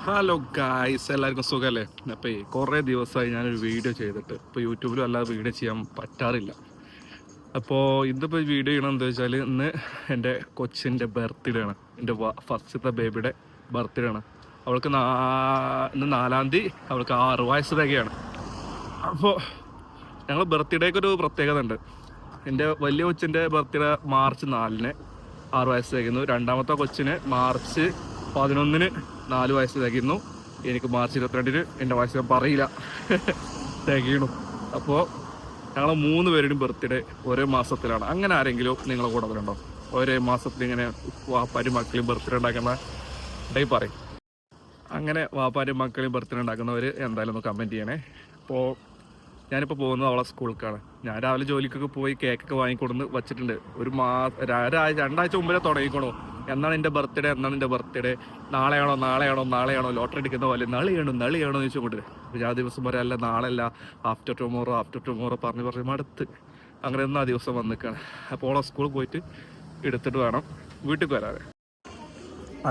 Hello guys, എല്ലാവർക്കും സുഖമല്ലേ? അപ്പോൾ കുറേ ദിവസമായി ഞാനൊരു വീഡിയോ ചെയ്തിട്ട് ഇപ്പോൾ യൂട്യൂബിലും അല്ലാതെ വീഡിയോ ചെയ്യാൻ പറ്റാറില്ല. അപ്പോൾ ഇന്നിപ്പോൾ വീഡിയോ ചെയ്യണം എന്താ വെച്ചാൽ, ഇന്ന് എൻ്റെ കൊച്ചിൻ്റെ ബർത്ത്ഡേ ആണ്. എൻ്റെ ഫസ്റ്റത്തെ ബേബിയുടെ ബർത്ത്ഡേ ആണ്. അവൾക്ക് ഇന്ന് 4-ാം തീയതി അവൾക്ക് 6 വയസ്സ് തികയാണ്. അപ്പോൾ ഞങ്ങൾ ബർത്ത്ഡേക്ക് ഒരു പ്രത്യേകത ഉണ്ട്. എൻ്റെ വലിയ കൊച്ചിൻ്റെ ബർത്ത്ഡേ മാർച്ച് 4-ന് 6 വയസ്സ് തികയുന്നു. രണ്ടാമത്തെ കൊച്ചിന് മാർച്ച് 11-ന് 4 വയസ്സ് തികയുന്നു. എനിക്ക് മാർച്ച് 22-ന് എൻ്റെ വയസ്സ് പറയില്ല തികയണു. അപ്പോൾ ഞങ്ങൾ 3 പേരുടെയും ബർത്ത്ഡേ ഒരേ മാസത്തിലാണ്. അങ്ങനെ ആരെങ്കിലും നിങ്ങളെ കൂടെ വരുന്നുണ്ടോ? ഒരേ മാസത്തിൽ ഇങ്ങനെ വാപ്പാരും മക്കളെയും ബർത്ത്ഡേ ഉണ്ടാക്കുന്ന ഡേയ് പറയും. അങ്ങനെ വാപ്പാരും മക്കളെയും ബർത്ത്ഡേ ഉണ്ടാക്കുന്നവർ എന്തായാലും ഒന്ന് കമൻറ്റ് ചെയ്യണേ. അപ്പോൾ ഞാനിപ്പോൾ പോകുന്നത് അവളെ സ്കൂളിലേക്കാണ്. ഞാൻ രാവിലെ ജോലിക്കൊക്കെ പോയി കേക്കൊക്കെ വാങ്ങിക്കൊടുന്ന് വച്ചിട്ടുണ്ട്. ഒരു 2 ആഴ്ച മുമ്പേ തുടങ്ങിക്കണോ, എന്നാണ് എൻ്റെ ബർത്ത്ഡേ, നാളെയാണോ ലോട്ടറി എടുക്കുന്ന പോലെ നാളെയാണോ എന്ന് ചോദിച്ചുകൊണ്ട് ഞാൻ ദിവസം പറയാം, അല്ല നാളെയല്ല, ആഫ്റ്റർ ടുമോറോ പറഞ്ഞ് മടുത്ത് അങ്ങനെ ഒന്നും ആ ദിവസം വന്നിക്കാണ്. അപ്പോൾ അവളെ സ്കൂളിൽ പോയിട്ട് എടുത്തിട്ട് വേണം വീട്ടിൽ വരാൻ.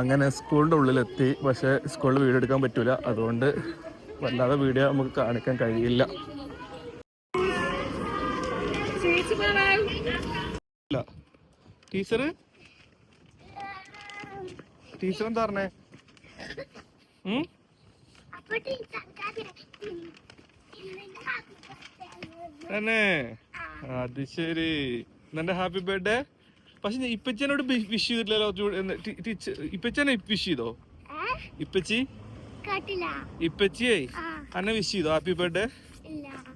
അങ്ങനെ സ്കൂളിൻ്റെ ഉള്ളിലെത്തി. പക്ഷേ സ്കൂളിൽ വീഡിയോ എടുക്കാൻ പറ്റില്ല, അതുകൊണ്ട് വല്ലാതെ വീഡിയോ നമുക്ക് കാണിക്കാൻ കഴിയില്ല. ടീച്ചർ എന്താ പറഞ്ഞേ? തന്നെ, അത് ശരി. എന്നെ ഹാപ്പി ബർത്ത്ഡേ. പക്ഷെ ഇപ്പച്ചനോട് വിഷ് ചെയ്തില്ലല്ലോ. ഇപ്പച്ചനെ വിഷ് ചെയ്തോ? ഇപ്പച്ചിയേ അന്നെ വിഷ് ചെയ്തോ ഹാപ്പി ബർത്ത്ഡേ?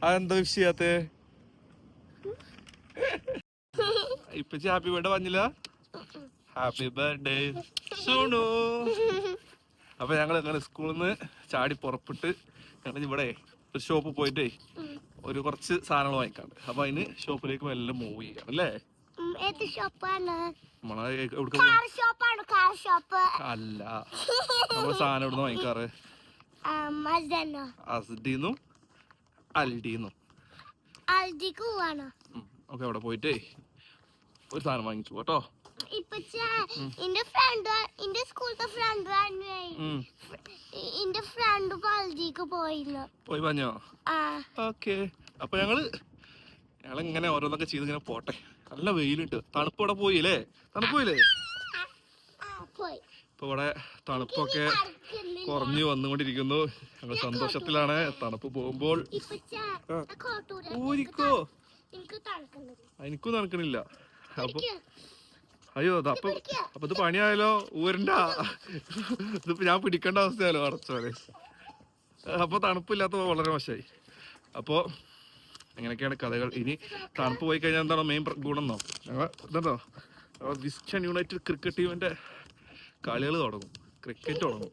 അതെന്താ വിഷ് ചെയ്യാത്തേ? ഇപ്പച്ചി ഹാപ്പി ബർത്ത്ഡേ പറഞ്ഞില്ല? Happy birthday Sonu. അപ്പൊ ഞങ്ങൾ സ്കൂളിൽ നിന്ന് ചാടി പുറപ്പെട്ട് ഞങ്ങൾ ഇവിടെ ഒരു ഷോപ്പ് പോയിട്ടേ കുറച്ച് സാധനങ്ങൾ വാങ്ങിക്കാണ്ട്. അപ്പൊ അതിന് ഷോപ്പിലേക്ക് എല്ലാം മൂവ് ചെയ്യണം അല്ലേ? അല്ല, നമ്മള് സാധനം എവിടുന്ന് വാങ്ങിക്കാറ്? അസ്ഡിന്നും അൽഡിന്നും. ഓക്കെ, അവിടെ പോയിട്ടേ ഒരു സാധനം വാങ്ങിച്ചു കേട്ടോ. പോയി പറഞ്ഞോ? ഓക്കെ. അപ്പൊ ഞങ്ങള് ഇങ്ങനെ ഓരോന്നൊക്കെ ചെയ്ത് ഇങ്ങനെ പോട്ടെ. നല്ല വെയിലുണ്ട്. തണുപ്പ് ഇവിടെ പോയില്ലേ? ഇപ്പൊ ഇവിടെ തണുപ്പൊക്കെ കുറഞ്ഞു വന്നുകൊണ്ടിരിക്കുന്നു. ഞങ്ങൾ സന്തോഷത്തിലാണ്. തണുപ്പ് പോകുമ്പോൾ ഊരിക്കോ. എനിക്കും തണുക്കണില്ല. അപ്പൊ അയ്യോ, അപ്പൊ ഇത് പണിയായാലോ? ഊരണ്ട, ഇതിപ്പോ ഞാൻ പിടിക്കേണ്ട അവസ്ഥയാലോ അടച്ചോലെ. അപ്പൊ തണുപ്പില്ലാത്ത വളരെ മോശമായി. അപ്പോ അങ്ങനെയൊക്കെയാണ് കഥകൾ. ഇനി തണുപ്പ് പോയി കഴിഞ്ഞാൽ എന്താണോ മെയിൻ ഗുണമെന്നോ? ഇതെന്തോ വെസ്റ്റേൺ യുണൈറ്റഡ് ക്രിക്കറ്റ് ടീമിന്റെ കളികൾ തുടങ്ങും, ക്രിക്കറ്റ് തുടങ്ങും.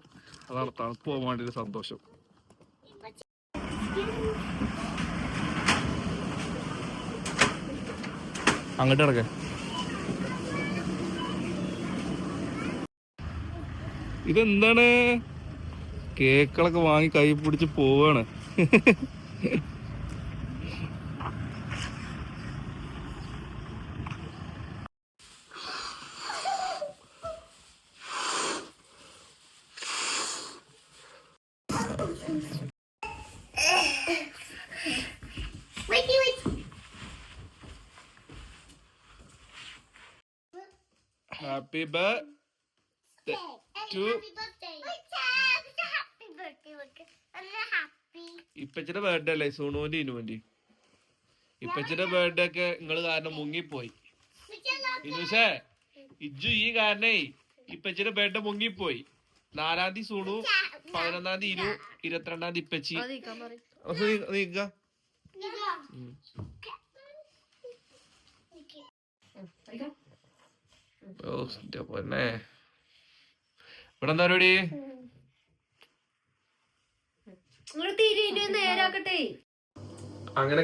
അതാണ് തണുപ്പ് പോകാൻ വേണ്ടി ഒരു സന്തോഷം. അങ്ങോട്ട് കിടക്കേ. ഇതെന്താണ്? കേക്കുകളൊക്കെ വാങ്ങി കൈ പിടിച്ച് പോവാണ്. ഹാപ്പി ബർത്ത്ഡേ ടു ഇപ്പച്ചിയുടെ ബർത്ത്ഡേ അല്ലേ? സോണുവിന്റെ ഇനുവിന്റെ ഇപ്പച്ചിയുടെ ബർത്ത്ഡേ ഒക്കെ നിങ്ങള് കാരണം മുങ്ങിപ്പോയി. ഇനുസേ, ഇജ്ജു ഈ കാരണേ ഇപ്പച്ചിയുടെ ബർത്ത്ഡേ മുങ്ങിപ്പോയി. 4-ാം തീയതി സോണു, 11-ാം തീയതി ഇരു, 22-ാം തീയതി ഇപ്പച്ചി. നീക്ക പൊന്നെ. ഇവിടെ എന്താ പരിപാടി? അങ്ങനെ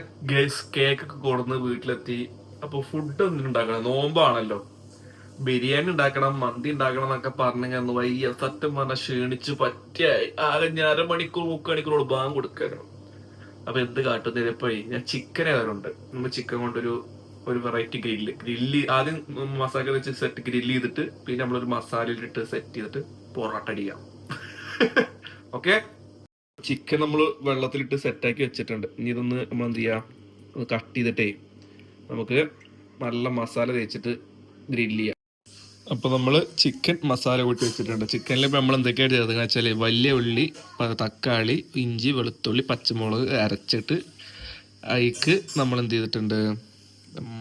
കേക്കൊക്കെ കൊടുന്ന് വീട്ടിലെത്തി. അപ്പൊ ഫുഡ് ഒന്നും ഉണ്ടാക്കണം, നോമ്പാണല്ലോ. ബിരിയാണി ഉണ്ടാക്കണം, മന്തി ഉണ്ടാക്കണം എന്നൊക്കെ പറഞ്ഞു വയ്യ. സത്യം പറഞ്ഞാൽ ക്ഷീണിച്ച് പറ്റിയായി. ആകെ 1/2 മണിക്കൂർ ബാങ്ക് കൊടുക്കാനും. അപ്പൊ എന്ത് കാട്ടുന്നതിപ്പോയി ഞാൻ ചിക്കനെ വരുന്നുണ്ട്. നമ്മൾ ചിക്കൻ കൊണ്ടൊരു വെറൈറ്റി ഗ്രില്ല് ആദ്യം മസാല വെച്ച് ഗ്രില്ല് ചെയ്തിട്ട് പിന്നെ നമ്മളൊരു മസാലയിലിട്ട് സെറ്റ് ചെയ്തിട്ട് പൊറോട്ട അടിക്കാം. ഓക്കെ. ചിക്കൻ നമ്മൾ വെള്ളത്തിലിട്ട് സെറ്റാക്കി വെച്ചിട്ടുണ്ട്. ഇനി ഇതൊന്ന് നമ്മൾ എന്ത് ചെയ്യാം, ഒന്ന് കട്ട് ചെയ്തിട്ടേ നമുക്ക് നല്ല മസാല തേച്ചിട്ട് ഗ്രില്ല് ചെയ്യാം. അപ്പോൾ നമ്മൾ ചിക്കൻ മസാല കൂട്ടി വെച്ചിട്ടുണ്ട്. ചിക്കനിൽ ഇപ്പോൾ നമ്മൾ എന്തൊക്കെയാണ് ചേർക്കുക വെച്ചാൽ വലിയ ഉള്ളി, തക്കാളി, ഇഞ്ചി, വെളുത്തുള്ളി, പച്ചമുളക് അരച്ചിട്ട് അതിക്ക് നമ്മൾ എന്ത് ചെയ്തിട്ടുണ്ട്,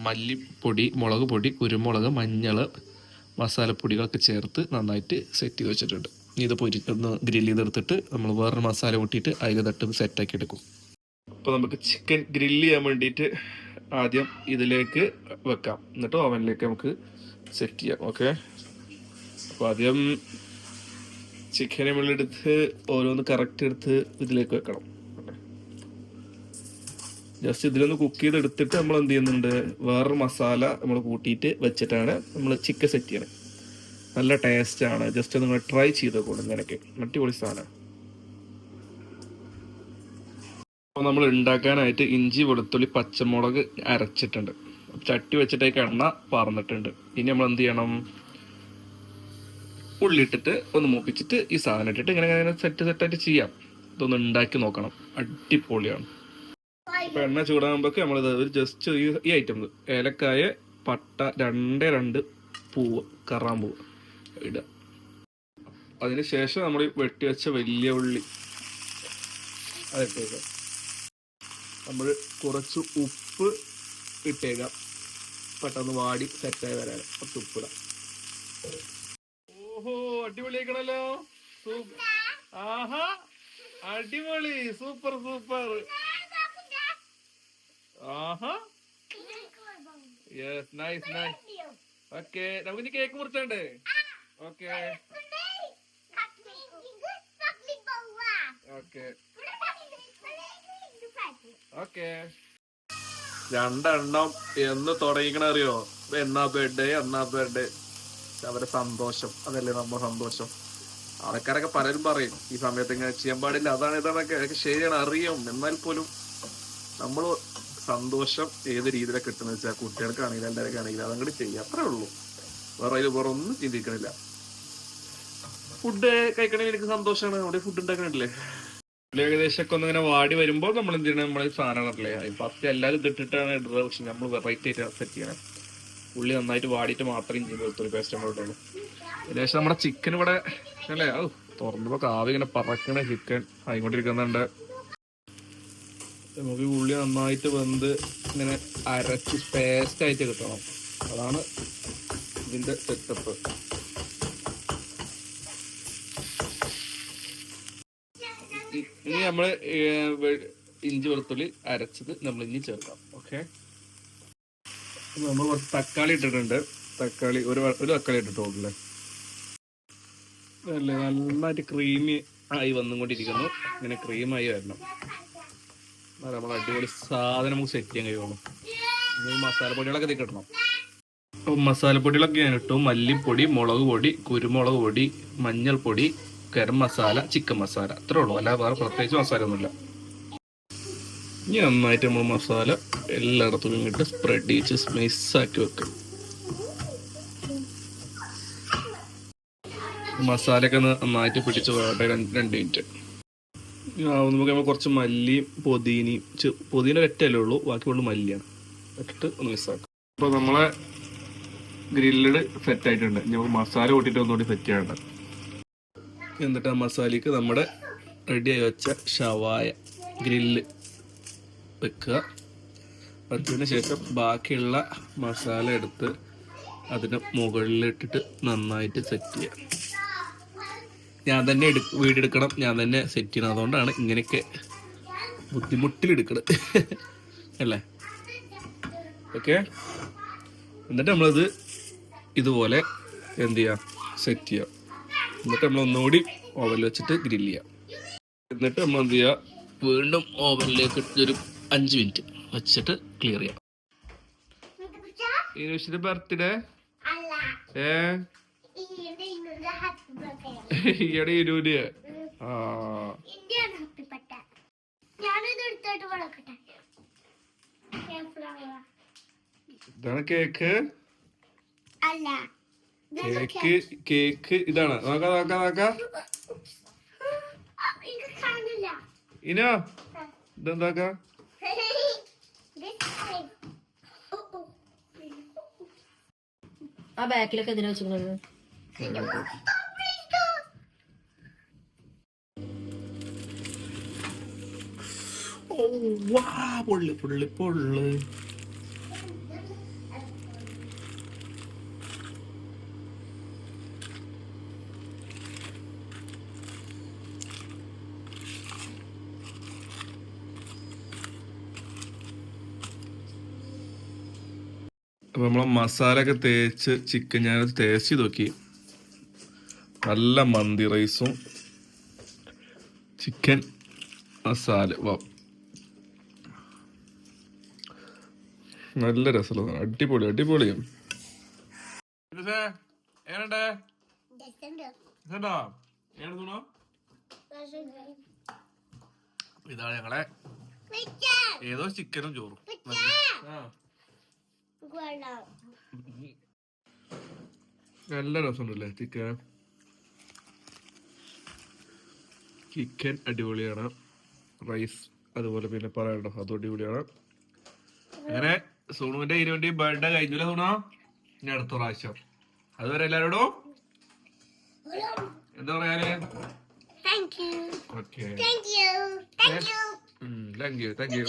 മല്ലിപ്പൊടി, മുളക് പൊടി, കുരുമുളക്, മഞ്ഞൾ, മസാലപ്പൊടികളൊക്കെ ചേർത്ത് നന്നായിട്ട് സെറ്റ് ചെയ്ത് വെച്ചിട്ടുണ്ട്. ഇത് പൊരിക്കുന്ന ഗ്രില്ല് ചെയ്തെടുത്തിട്ട് നമ്മൾ വേറൊരു മസാല കൂട്ടിയിട്ട് അതിൽ തട്ട് സെറ്റാക്കി എടുക്കും. അപ്പോൾ നമുക്ക് ചിക്കൻ ഗ്രില്ല് ചെയ്യാൻ വേണ്ടിയിട്ട് ആദ്യം ഇതിലേക്ക് വെക്കാം, എന്നിട്ട് ഓവനിലേക്ക് നമുക്ക് സെറ്റ് ചെയ്യാം. ഓക്കെ. അപ്പോൾ ആദ്യം ചിക്കനെ നമ്മളെടുത്ത് ഓരോന്ന് കറക്റ്റ് എടുത്ത് ഇതിലേക്ക് വെക്കണം. ജസ്റ്റ് ഇതിലൊന്ന് കുക്ക് ചെയ്തെടുത്തിട്ട് നമ്മൾ എന്ത് ചെയ്യുന്നുണ്ട്, വേറൊരു മസാല നമ്മൾ കൂട്ടിയിട്ട് വെച്ചിട്ടാണ് നമ്മൾ ചിക്കൻ സെറ്റ് ചെയ്യണത്. നല്ല ടേസ്റ്റാണ്. ജസ്റ്റ് നിങ്ങൾ ട്രൈ ചെയ്ത് നോക്കണം. ഇങ്ങനെയൊക്കെ അടിപൊളി സാധനം. അപ്പോൾ നമ്മൾ ഉണ്ടാക്കാനായിട്ട് ഇഞ്ചി, വെളുത്തുള്ളി, പച്ചമുളക് അരച്ചിട്ടുണ്ട്. ചട്ടി വെച്ചിട്ടേക്ക് എണ്ണ പറന്നിട്ടുണ്ട്. ഇനി നമ്മൾ എന്ത് ചെയ്യണം, ഉള്ളിട്ടിട്ട് ഒന്ന് മൂപ്പിച്ചിട്ട് ഈ സാധനം ഇട്ടിട്ട് ഇങ്ങനെ സെറ്റായിട്ട് ചെയ്യാം. ഇതൊന്ന് ഉണ്ടാക്കി നോക്കണം, അടിപൊളിയാണ്. അപ്പൊ എണ്ണ ചൂടാകുമ്പോഴേക്ക് നമ്മളിത് ഒരു ജസ്റ്റ് ഈ ഐറ്റംസ് ഏലക്കായ, പട്ട, രണ്ട് പൂവ്, കറാമ്പൂവ് ഇടുക. അതിന് ശേഷം നമ്മൾ വെട്ടി വെച്ച വലിയ ഉള്ളി അതിട്ടേക്കാം. നമ്മൾ കുറച്ച് ഉപ്പ് ഇട്ടേക്കാം, പെട്ടെന്ന് വാടി സെറ്റായി വരാൻ കുറച്ച് ഉപ്പിടാം. ഓഹോ, അടിപൊളിയാക്കണല്ലോ. ആഹാ, അടിപൊളി, സൂപ്പർ സൂപ്പർ. ആഹാ, യെസ്, നൈസ് നൈസ്. ഓക്കെ, നമുക്ക് ഇനി കേക്ക് മുറിച്ചണ്ടേ? Okay okay okay. രണ്ടെണ്ണം എന്ന് തുടങ്ങിക്കണ അറിയോ? എന്നാ ബർത്ത്ഡേ അവരെ സന്തോഷം, അതല്ലേ നമ്മുടെ സന്തോഷം. ആൾക്കാരൊക്കെ പലരും പറയും ഈ സമയത്ത് ഇങ്ങനെ ചെയ്യാൻ പാടില്ല, അതാണ് ഇതാണൊക്കെ. അതൊക്കെ ശരിയാണ്, അറിയും. എന്നാൽ പോലും നമ്മൾ സന്തോഷം ഏത് രീതിയിലൊക്കെ കിട്ടുന്ന വെച്ചാൽ കുട്ടികൾക്കാണെങ്കിലും എല്ലാവർക്കും ആണെങ്കിലും അതങ്ങോട്ട് ചെയ്യാം, അത്രേ ഉള്ളൂ. വേറെ ഒന്നും ചിന്തിക്കണില്ല. ഫുഡ് കഴിക്കണമെങ്കിൽ എനിക്ക് സന്തോഷമാണ്. അവിടെ ഫുഡ് ഉണ്ടാക്കണില്ലേ? ഏകദേശം ഒക്കെ ഒന്ന് ഇങ്ങനെ വാടി വരുമ്പോൾ നമ്മൾ എന്ത് ചെയ്യണം, നമ്മൾ സാധനങ്ങളല്ലേ ഫസ്റ്റ് എല്ലാവരും ഇതിട്ടിട്ടാണ് ഇടുന്നത്. പക്ഷെ നമ്മൾ വെറൈറ്റി ആയിട്ട് സെറ്റ് ചെയ്യണം. ഉള്ളി നന്നായിട്ട് വാടിയിട്ട് മാത്രമേ ഇഞ്ചി വെളുത്തുള്ളി പേസ്റ്റ് നമ്മൾ ഇട്ടുള്ളൂ. ഏകദേശം നമ്മുടെ ചിക്കൻ ഇവിടെ അല്ലേ, തുറന്നപ്പോൾ കാവി ഇങ്ങനെ പറക്കണ ചിക്കൻ ആയിക്കൊണ്ടിരിക്കുന്നുണ്ട്. നമുക്ക് ഉള്ളി നന്നായിട്ട് വെന്ത് ഇങ്ങനെ അരച്ച് പേസ്റ്റ് ആയിട്ട് കിട്ടണം. അതാണ് ഇതിന്റെ സെറ്റപ്പ്. ഇനി നമ്മള് ഇഞ്ചി വെളുത്തുള്ളി അരച്ചത് നമ്മൾ ഇനി ചേർക്കാം. ഓക്കെ. നമ്മൾ കുറച്ച് തക്കാളി ഇട്ടിട്ടുണ്ട്. തക്കാളി ഒരു തക്കാളി ഇട്ടിട്ടുണ്ടല്ലേ. അല്ലേ, നന്നായിട്ട് ക്രീമി ആയി വന്നുകൊണ്ടിരിക്കുന്നു. ഇങ്ങനെ ക്രീമായി വരണം. നമ്മൾ അടിപൊളി സാധനം നമുക്ക് സെറ്റ് ചെയ്യാൻ കഴിയുള്ളൂ. മസാലപ്പൊടികളൊക്കെ കിട്ടണം. അപ്പോൾ മസാലപ്പൊടികളൊക്കെ ഞാൻ ഇട്ടു. മല്ലിപ്പൊടി, മുളക് പൊടി, കുരുമുളക് പൊടി, മഞ്ഞൾപ്പൊടി, ഗരം മസാല, ചിക്കൻ മസാല, അത്രേ ഉള്ളൂ. അല്ലാതെ വേറെ പ്രത്യേകിച്ച് മസാല ഒന്നുമില്ല. ഇനി നന്നായിട്ട് നമ്മൾ മസാല എല്ലായിടത്തും ഇങ്ങോട്ട് സ്പ്രെഡ് ചെയ്ത് മിക്സാക്കി വെക്കും. മസാലയൊക്കെ നന്നായിട്ട് പിടിച്ച് വേട്ടെ 2 മിനിറ്റ്. നമുക്ക് കുറച്ച് മല്ലിയും പുതിന ഒറ്റല്ലേ ഉള്ളൂ, ബാക്കിയുള്ളൂ മല്ലിയാണ്. ഇട്ടിട്ട് ഒന്ന് മിക്സാക്കും. അപ്പോൾ നമ്മളെ ഗ്രില്ലഡ് സെറ്റ് ആയിട്ടുണ്ട്. നമുക്ക് മസാല കൂട്ടിയിട്ട് ഒന്നുകൂടി സെറ്റ് ചെയ്യണ്ട. എന്നിട്ട് ആ മസാലയ്ക്ക് നമ്മുടെ റെഡിയായി വെച്ച ഷവായ ഗ്രില്ല് വെക്കുക. അതിന് ശേഷം ബാക്കിയുള്ള മസാല എടുത്ത് അതിന് മുകളിലിട്ടിട്ട് നന്നായിട്ട് സെറ്റ് ചെയ്യുക. ഞാൻ തന്നെ വീടെടുക്കണം, ഞാൻ തന്നെ സെറ്റ് ചെയ്യണം. അതുകൊണ്ടാണ് ഇങ്ങനെയൊക്കെ ബുദ്ധിമുട്ടിലെടുക്കണത് അല്ലേ. ഓക്കെ. എന്നിട്ട് നമ്മളത് ഇതുപോലെ എന്ത് ചെയ്യാം, സെറ്റ് ചെയ്യാം. എന്നിട്ട് നമ്മൾ ഒന്നുകൂടി ഓവനിൽ വെച്ചിട്ട് ഗ്രില്ല് ചെയ്യാം. എന്നിട്ട് നമ്മൾ എന്ത് ചെയ്യുക, വീണ്ടും ഓവനിലേക്ക് ഒരു 5 മിനിറ്റ് വെച്ചിട്ട് ക്ലിയർ ചെയ്യാം. ഇനുഷിന്റെ ബർത്ത്ഡേ ഈയുടെ ഇരുപത്. ഇതാണ് കേക്ക്. കേക്ക് ഇതാണ്. നോക്കാം. ഇനോ ഇതെന്താക്കാ ആ ബാക്കിലൊക്കെ എന്തിനാ വെച്ചിരുന്നത്? പൊള്ളി പൊള്ളി പൊള്ളി. അപ്പൊ നമ്മളെ മസാല ഒക്കെ തേച്ച് ചിക്കൻ ഞാനത് ടേസ്റ്റ് നോക്കി. നല്ല മന്തി റൈസും ചിക്കൻ മസാല നല്ല രസമുള്ള അടിപൊളി അടിപൊളി. ഇതാണ് ഞങ്ങളെ ഏതോ ചിക്കനും ചോറും. നല്ല രസമുണ്ടല്ലേ ചിക്കൻ. ചിക്കൻ അടിപൊളിയാണ്. റൈസ് അതുപോലെ പിന്നെ പറയണ്ടോ അതും അടിപൊളിയാണ്. അങ്ങനെ സോണുവിന്റെ 20 ബർത്ത്ഡേ കഴിഞ്ഞില്ല സോണോ? ഇനി അടുത്ത പ്രാവശ്യം. അതുവരെ എല്ലാരോടും എന്താ പറയാ? Okay thank you.